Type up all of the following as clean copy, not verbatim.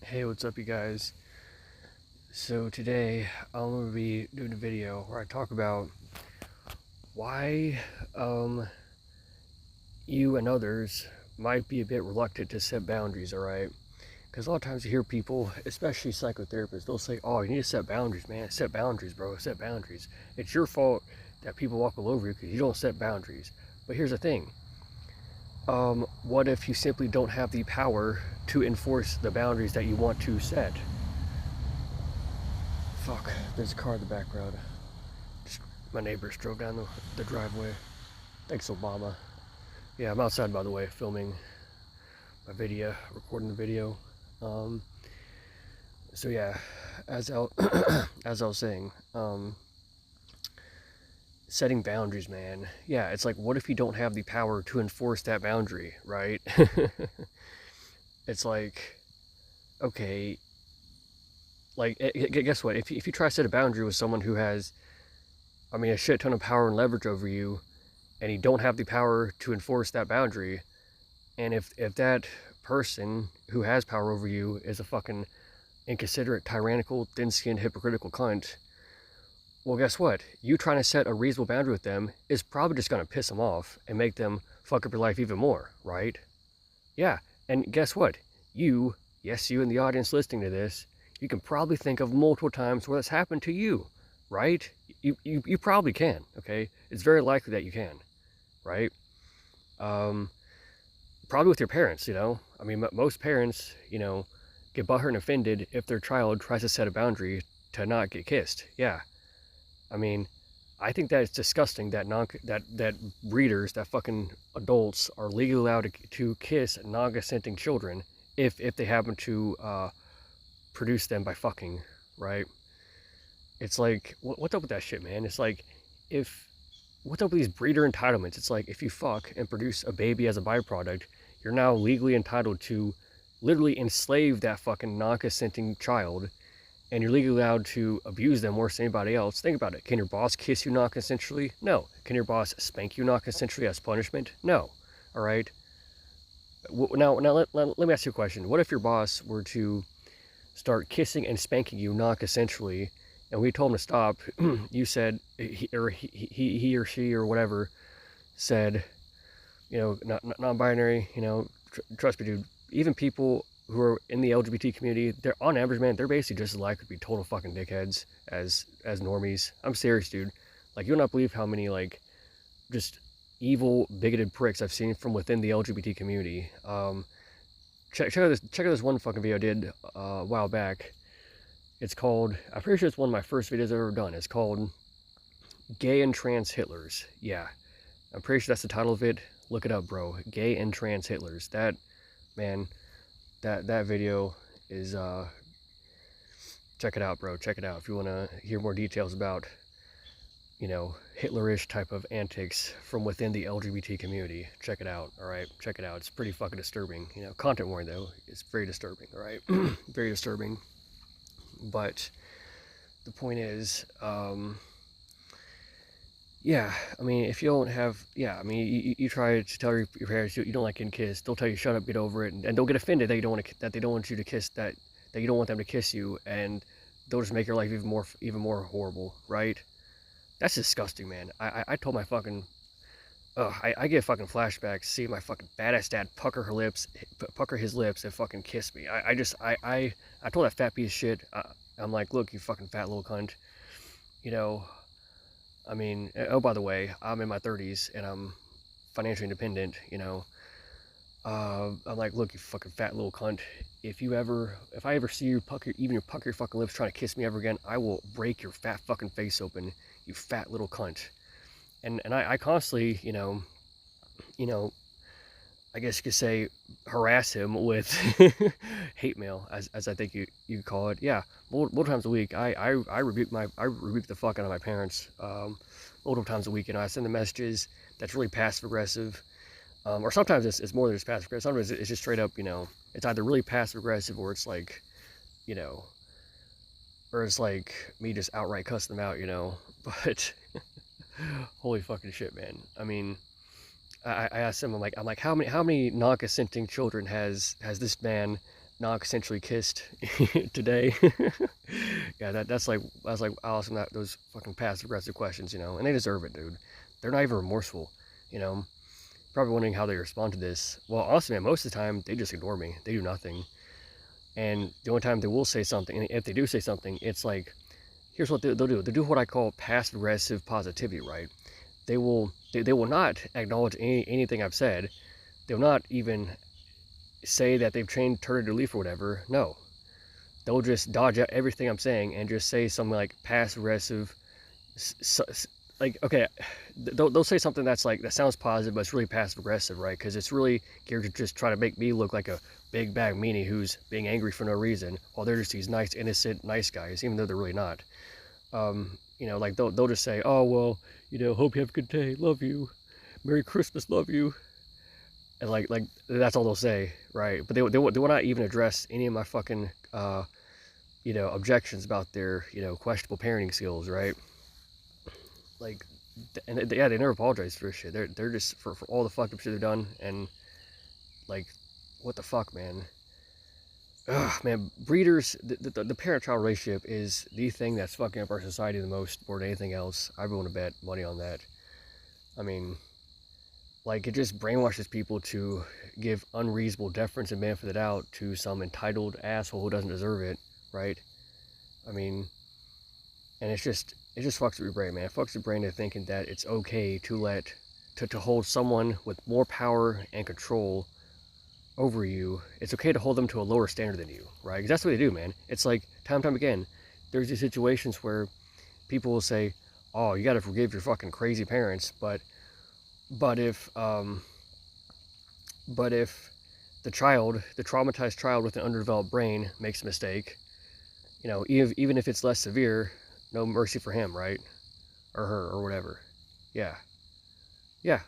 Hey, what's up, you guys? So today I'm gonna be doing a video where I talk about why you and others might be a bit reluctant to set boundaries. All right, because a lot of times you hear people, especially psychotherapists, they'll say, "Oh, you need to set boundaries, man. Set boundaries, bro. Set boundaries. It's your fault that people walk all over you because you don't set boundaries." But here's the thing. What if you simply don't have the power to enforce the boundaries that you want to set? Fuck, there's a car in the background. Just, my neighbors drove down the driveway. Thanks, Obama. Yeah, I'm outside, by the way, filming my video, recording the video. Um, so yeah, as I, as I was saying, setting boundaries, man. Yeah, it's like, what if you don't have the power to enforce that boundary, right? It's like, okay, like, guess what? If you try to set a boundary with someone who has, I mean, a shit ton of power and leverage over you, and you don't have the power to enforce that boundary, and if that person who has power over you is a fucking inconsiderate, tyrannical, thin-skinned, hypocritical cunt, well, guess what? You trying to set a reasonable boundary with them is probably just going to piss them off and make them fuck up your life even more, right? Yeah, and guess what? You, yes, you in the audience listening to this, you can probably think of multiple times where that's happened to you, right? You probably can, okay? It's very likely that you can, right? Um, Probably with your parents, you know? I mean, most parents, you know, get butthurt and offended if their child tries to set a boundary to not get kissed. Yeah. I mean, I think that it's disgusting that that breeders, that fucking adults are legally allowed to kiss non-consenting children if they happen to produce them by fucking, right? It's like, what's up with that shit, man? It's like, if what's up with these breeder entitlements? It's like, if you fuck and produce a baby as a byproduct, you're now legally entitled to literally enslave that fucking non-consenting child, and you're legally allowed to abuse them worse than anybody else. Think about it. Can your boss kiss you non-consensually? No. Can your boss spank you non-consensually as punishment? No. All right. Now let me ask you a question. What if your boss were to start kissing and spanking you non-consensually, and we told him to stop? You said, he or she or whatever said, you know, non-binary, you know, trust me, dude. Even people who are in the LGBT community, they're on average, man, they're basically just as likely to be total fucking dickheads as normies. I'm serious, dude. Like, you'll not believe how many, like, just evil, bigoted pricks I've seen from within the LGBT community. Check out this one fucking video I did a while back. It's called, I'm pretty sure it's one of my first videos I've ever done. It's called Gay and Trans Hitlers. Yeah, I'm pretty sure that's the title of it. Look it up, bro. Gay and Trans Hitlers. That, man, that video is, check it out, bro. Check it out if you want to hear more details about, you know, Hitlerish type of antics from within the LGBT community. Check it out, all right? Check it out. It's pretty fucking disturbing. You know, content warning, though. It's very disturbing, all right? Very disturbing. But the point is, yeah, I mean, if you don't have, yeah, I mean, you try to tell your parents you don't like getting kissed, they'll tell you shut up, get over it, and don't get offended that you don't want to, that they don't want you to kiss, that you don't want them to kiss you, and they'll just make your life even more horrible, right? That's disgusting, man. I told my fucking, I get fucking flashbacks seeing my fucking badass dad pucker his lips and fucking kiss me. I told that fat piece of shit, I'm like, look, you fucking fat little cunt, you know. I mean, oh, by the way, I'm in my 30s and I'm financially independent, you know. I'm like, look, you fucking fat little cunt. If I ever see you pucker your fucking lips trying to kiss me ever again, I will break your fat fucking face open, you fat little cunt. And I constantly, you know, I guess you could say, harass him with hate mail, as I think you call it. Yeah, multiple times a week. I rebuke the fuck out of my parents multiple times a week. You know, I send the messages that's really passive aggressive, or sometimes it's more than just passive aggressive. Sometimes it's just straight up. You know, it's either really passive aggressive or it's like, you know, or it's like me just outright cussing them out. You know, but holy fucking shit, man. I mean, I asked him, I'm like, how many non-consenting children has this man non-consensually kissed today. Yeah, that's like, I was like asking that those fucking passive aggressive questions, you know, and they deserve it, dude. They're not even remorseful, you know. Probably wondering how they respond to this. Well, honestly, man, most of the time they just ignore me. They do nothing. And the only time they will say something, and if they do say something, it's like, here's what they'll do. They'll do what I call passive aggressive positivity, right? They will not acknowledge anything I've said. They'll not even say that they've turned a leaf or whatever. No, they'll just dodge out everything I'm saying and just say something like passive aggressive, like, okay, they'll say something that's like, that sounds positive, but it's really passive aggressive, right? Because it's really geared to just try to make me look like a big bad meanie who's being angry for no reason, while they're just these nice, innocent, nice guys, even though they're really not. You know, like they'll just say, oh well, you know, hope you have a good day, love you, Merry Christmas, love you, and like that's all they'll say, right? But they will not even address any of my fucking you know, objections about their, you know, questionable parenting skills, right? Like, and yeah, they never apologize for this shit. They're just for all the fucked up shit they've done, and like, what the fuck, man. Ugh, man, breeders, the parent-child relationship is the thing that's fucking up our society the most more than anything else. I willing to bet money on that. I mean, like, it just brainwashes people to give unreasonable deference and benefit of the doubt to some entitled asshole who doesn't deserve it, right? I mean, and it just fucks with your brain, man. It fucks your brain to thinking that it's okay to to hold someone with more power and control over you. It's okay to hold them to a lower standard than you, right? Because that's what they do, man. It's like, time and time again, there's these situations where people will say, oh, you gotta forgive your fucking crazy parents, but if the traumatized child with an underdeveloped brain makes a mistake, you know, even if it's less severe, no mercy for him, right? Or her, or whatever. Yeah. Yeah.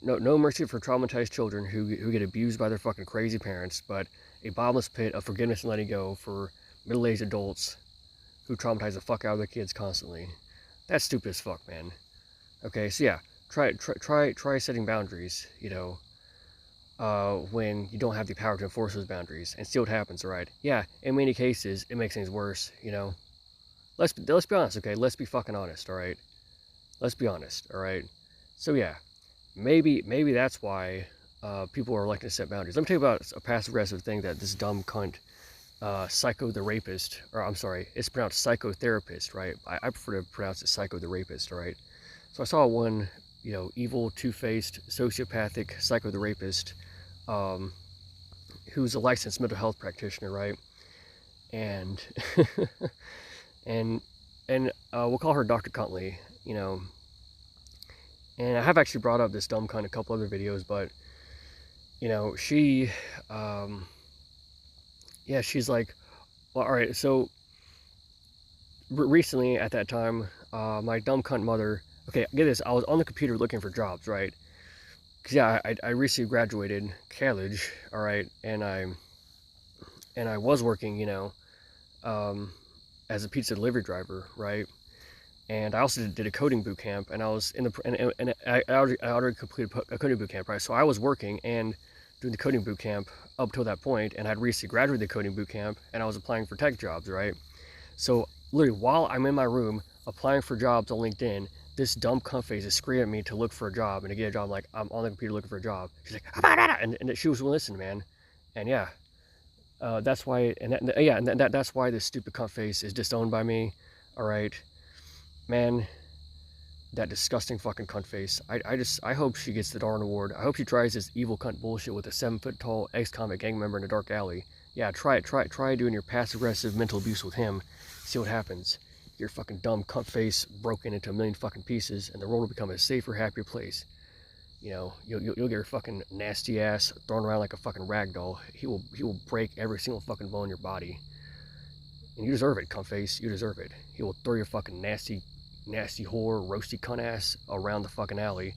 No mercy for traumatized children who get abused by their fucking crazy parents, but a bottomless pit of forgiveness and letting go for middle-aged adults who traumatize the fuck out of their kids constantly. That's stupid as fuck, man. Okay, so yeah, try setting boundaries, you know, when you don't have the power to enforce those boundaries, and see what happens, right? Yeah, in many cases, it makes things worse, you know. Let's be honest, okay? Let's be fucking honest, all right? Let's be honest, all right? So yeah, maybe that's why people are electing to set boundaries. Let me tell you about a passive-aggressive thing that this dumb cunt, Psycho the Rapist, or I'm sorry, it's pronounced psychotherapist, right? I prefer to pronounce it Psycho the Rapist, all right? So I saw one, you know, evil, two-faced, sociopathic Psycho the Rapist, who's a licensed mental health practitioner, right? And and we'll call her Dr. Cuntley, you know. And I have actually brought up this dumb cunt a couple other videos, but you know, she, yeah, she's like, well, all right, so recently at that time, my dumb cunt mother, okay, get this, I was on the computer looking for jobs, right? Because yeah, I recently graduated college, all right, and I was working, you know, as a pizza delivery driver, right? And I also did a coding boot camp, and I was in the and I already completed a coding boot camp, right? So I was working and doing the coding boot camp up till that point, and I'd recently graduated the coding boot camp, and I was applying for tech jobs, right? So literally, while I'm in my room applying for jobs on LinkedIn, this dumb cunt face is screaming at me to look for a job and to get a job. I'm like, I'm on the computer looking for a job. She's like, and she was listening, man. And yeah, that's why, that's why this stupid cunt face is disowned by me. All right, man, that disgusting fucking cunt face. I hope she gets the Darn Award. I hope she tries this evil cunt bullshit with a 7-foot tall ex-convict gang member in a dark alley. Yeah, try it. Try doing your passive-aggressive mental abuse with him. See what happens. Your fucking dumb cunt face broken into a million fucking pieces, and the world will become a safer, happier place. You know, you'll get your fucking nasty ass thrown around like a fucking rag doll. He will break every single fucking bone in your body. And you deserve it, cunt face. You deserve it. He will throw your fucking nasty whore, roasty cunt ass around the fucking alley.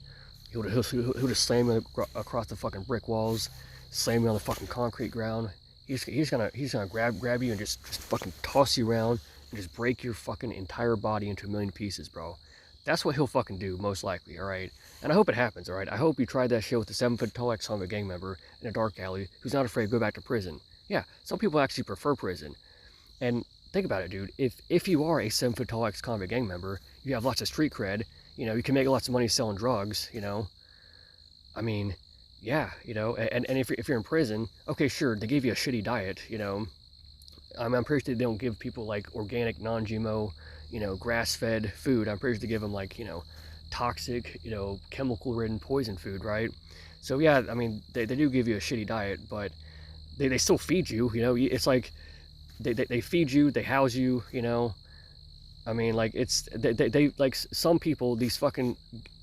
He'll just slam you across the fucking brick walls, slam you on the fucking concrete ground. He's gonna grab you and just fucking toss you around and just break your fucking entire body into a million pieces, bro. That's what he'll fucking do, most likely, alright? And I hope it happens, alright? I hope you tried that shit with a 7-foot tall ex-convict gang member in a dark alley who's not afraid to go back to prison. Yeah, some people actually prefer prison. And think about it, dude. If you are a 7 foot tall ex-convict gang member, you have lots of street cred. You know, you can make lots of money selling drugs. You know, I mean, yeah, you know. And if you're in prison, okay, sure, they give you a shitty diet. You know, I'm pretty sure they don't give people like organic, non-GMO, you know, grass-fed food. I'm pretty sure they give them like, you know, toxic, you know, chemical-ridden poison food, right? So yeah, I mean, they do give you a shitty diet, but they still feed you. You know, it's like they feed you, they house you. You know, I mean, like it's they like some people, these fucking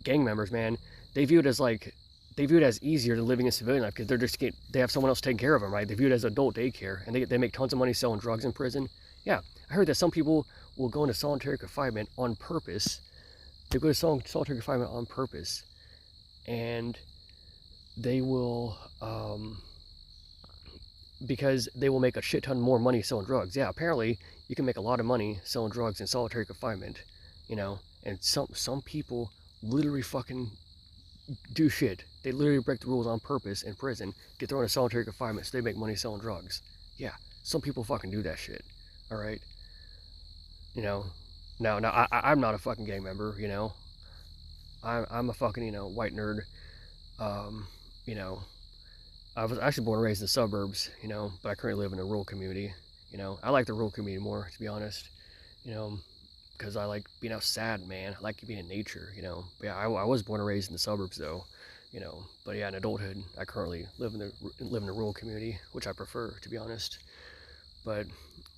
gang members, man, they view it as like they view it as easier than living a civilian life because they have someone else taking care of them, right? They view it as adult daycare, and they make tons of money selling drugs in prison. Yeah, I heard that some people will go into solitary confinement on purpose. They go to solitary confinement on purpose, and they will because they will make a shit ton more money selling drugs. Yeah, apparently you can make a lot of money selling drugs in solitary confinement, you know. And some people literally fucking do shit. They literally break the rules on purpose in prison, get thrown in solitary confinement so they make money selling drugs. Yeah, some people fucking do that shit. All right, you know. Now I'm not a fucking gang member, you know. I'm a fucking, you know, white nerd. You know, I was actually born and raised in the suburbs, you know, but I currently live in a rural community. You know, I like the rural community more, to be honest. You know, because I like being outside, man. I like being in nature, you know. But yeah, I was born and raised in the suburbs, though, you know. But yeah, in adulthood, I currently live in a rural community, which I prefer, to be honest. But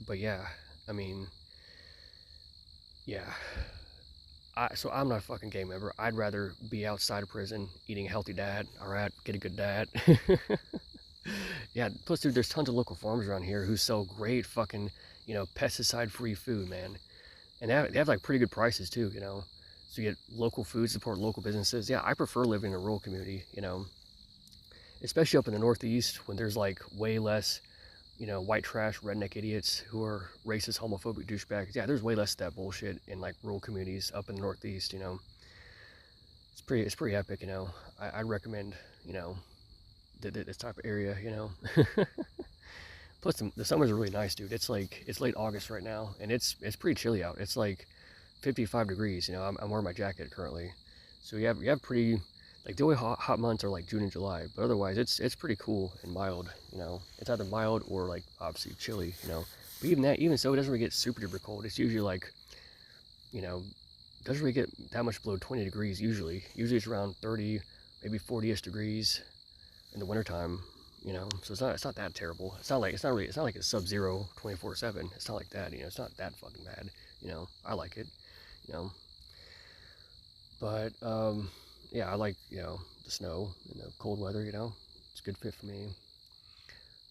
but yeah, I mean, yeah. So I'm not a fucking gang member. I'd rather be outside of prison eating a healthy diet. All right, get a good diet. Yeah. Plus, dude, there's tons of local farms around here who sell great fucking, you know, pesticide-free food, man. And they have like pretty good prices too, you know. So you get local food, support local businesses. Yeah, I prefer living in a rural community, you know, especially up in the Northeast when there's like way less, you know, white trash, redneck idiots who are racist, homophobic douchebags. Yeah, there's way less of that bullshit in like rural communities up in the Northeast, you know. It's pretty epic, you know. I'd recommend, you know, this type of area, you know. Plus the summers are really nice, dude. It's late August right now, and it's pretty chilly out. It's like 55 degrees. You know, I'm wearing my jacket currently, so you have pretty like the only hot months are like June and July, but otherwise it's pretty cool and mild. You know, it's either mild or like obviously chilly. You know, but even so, it doesn't really get super duper cold. It's usually like, you know, doesn't really get that much below 20 degrees usually. Usually it's around 30, maybe 40ish degrees in the wintertime, you know. So it's not that terrible. It's not like it's sub-zero 24/7. It's not like that, you know. It's not that fucking bad, you know. I like it, you know. But yeah, I like, you know, the snow and the cold weather, you know. It's a good fit for me.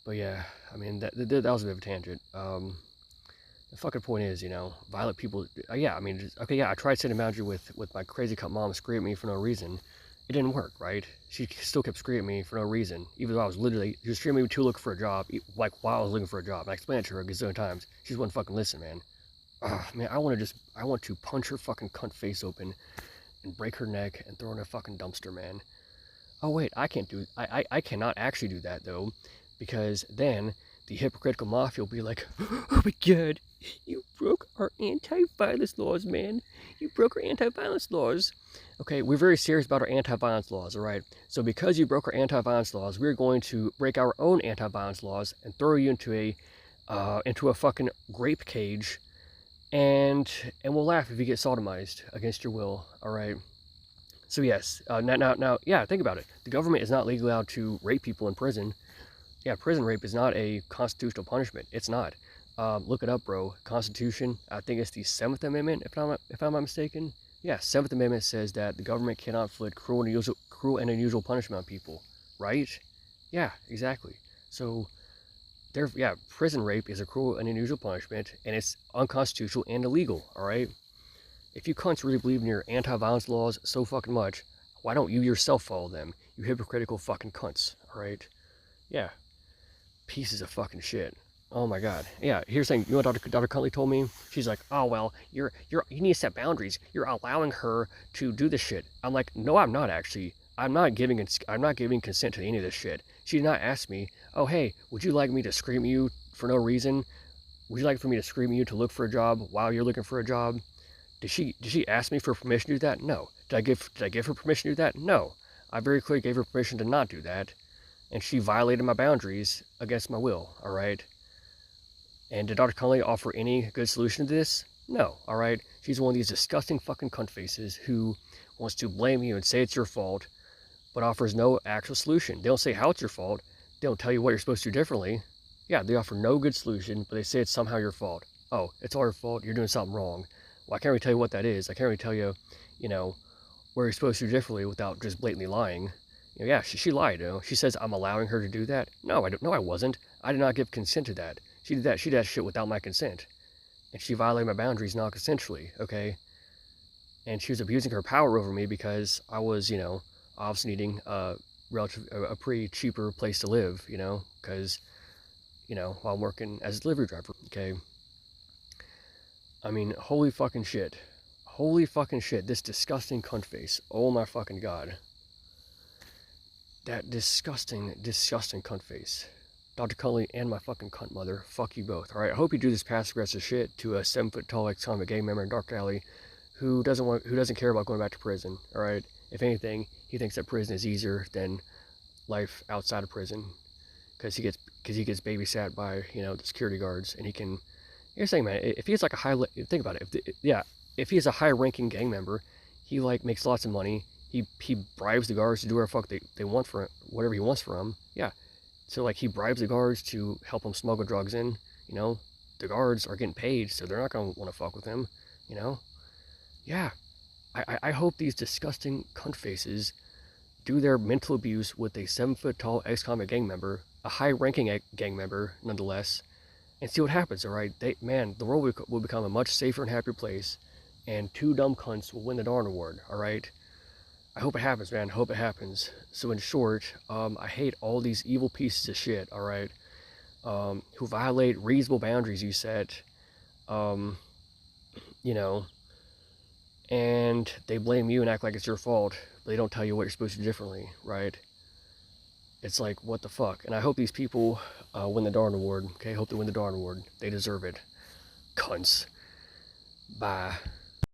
But yeah, I mean that was a bit of a tangent. The fucking point is, you know, violent people. Yeah, I mean, okay, yeah, I tried setting a boundary with my crazy cut mom screaming at me for no reason. It didn't work, right? She still kept screaming at me for no reason, even though she was screaming at me to look for a job, like while I was looking for a job. And I explained it to her a gazillion times. She just wouldn't fucking listen, man. Ugh, man, I want to punch her fucking cunt face open and break her neck and throw her in a fucking dumpster, man. Oh wait, I cannot actually do that though, because then the hypocritical mafia will be like, oh my god, you broke our anti-violence laws, man. You broke our anti-violence laws. Okay, we're very serious about our anti-violence laws, alright? So because you broke our anti-violence laws, we're going to break our own anti-violence laws and throw you into a fucking grape cage, and we'll laugh if you get sodomized against your will, alright? So yes, now, yeah, think about it. The government is not legally allowed to rape people in prison. Yeah, prison rape is not a constitutional punishment. It's not. Look it up, bro. Constitution. I think it's the 7th Amendment, if I'm not mistaken. Yeah, 7th Amendment says that the government cannot inflict cruel and unusual punishment on people. Right? Yeah, exactly. So, yeah, prison rape is a cruel and unusual punishment, and it's unconstitutional and illegal. All right. If you cunts really believe in your anti-violence laws so fucking much, why don't you yourself follow them? You hypocritical fucking cunts. All right. Yeah. Pieces of fucking shit. Oh my god. Yeah, here's the thing. You know what Dr. Cuntley told me? She's like, oh well, you need to set boundaries. You're allowing her to do this shit. I'm like, no, I'm not actually. I'm not giving consent to any of this shit. She did not ask me, oh hey, would you like me to scream at you for no reason? Would you like for me to scream at you to look for a job while you're looking for a job? Did she ask me for permission to do that? No. Did I give her permission to do that? No. I very clearly gave her permission to not do that, and she violated my boundaries against my will. All right. And did Dr. Conley offer any good solution to this? No. All right. She's one of these disgusting fucking cunt faces who wants to blame you and say it's your fault, but offers no actual solution. They don't say how it's your fault. They don't tell you what you're supposed to do differently. Yeah, they offer no good solution, but they say it's somehow your fault. Oh, it's all your fault. You're doing something wrong. Well, I can't really tell you what that is. I can't really tell you, where you're supposed to do differently without just blatantly lying. Yeah, she lied. She says I'm allowing her to do that. No, I don't. No, I wasn't. I did not give consent to that. She did that. She did that shit without my consent, and she violated my boundaries non-consensually. Okay, and she was abusing her power over me because I was, obviously needing a pretty cheaper place to live. Because while I'm working as a delivery driver. Okay. I mean, holy fucking shit. Holy fucking shit. This disgusting cunt face. Oh my fucking god. That disgusting, disgusting cunt face. Dr. Cully and my fucking cunt mother. Fuck you both. Alright, I hope you do this passive aggressive shit to a 7-foot-tall ex-convict gang member in Dark Alley who doesn't care about going back to prison. Alright? If anything, he thinks that prison is easier than life outside of prison. Because he gets babysat by, the security guards, and he can. Here's the thing, man. If he's like think about it. If he's a high-ranking gang member, he makes lots of money. He bribes the guards to do whatever the fuck they want for him, whatever he wants for him. Yeah. So he bribes the guards to help him smuggle drugs in. The guards are getting paid, so they're not gonna want to fuck with him. Yeah. I hope these disgusting cunt faces do their mental abuse with a 7-foot-tall ex-convict gang member, a high-ranking gang member, nonetheless, and see what happens. All right, the world will become a much safer and happier place, and 2 dumb cunts will win the Darn Award. All right, I hope it happens, man. I hope it happens. So in short, I hate all these evil pieces of shit. All right, who violate reasonable boundaries you set. And they blame you and act like it's your fault, but they don't tell you what you're supposed to do differently, right? It's like, what the fuck? And I hope these people win the Darn Award. Okay, I hope they win the Darn Award. They deserve it. Cunts. Bye.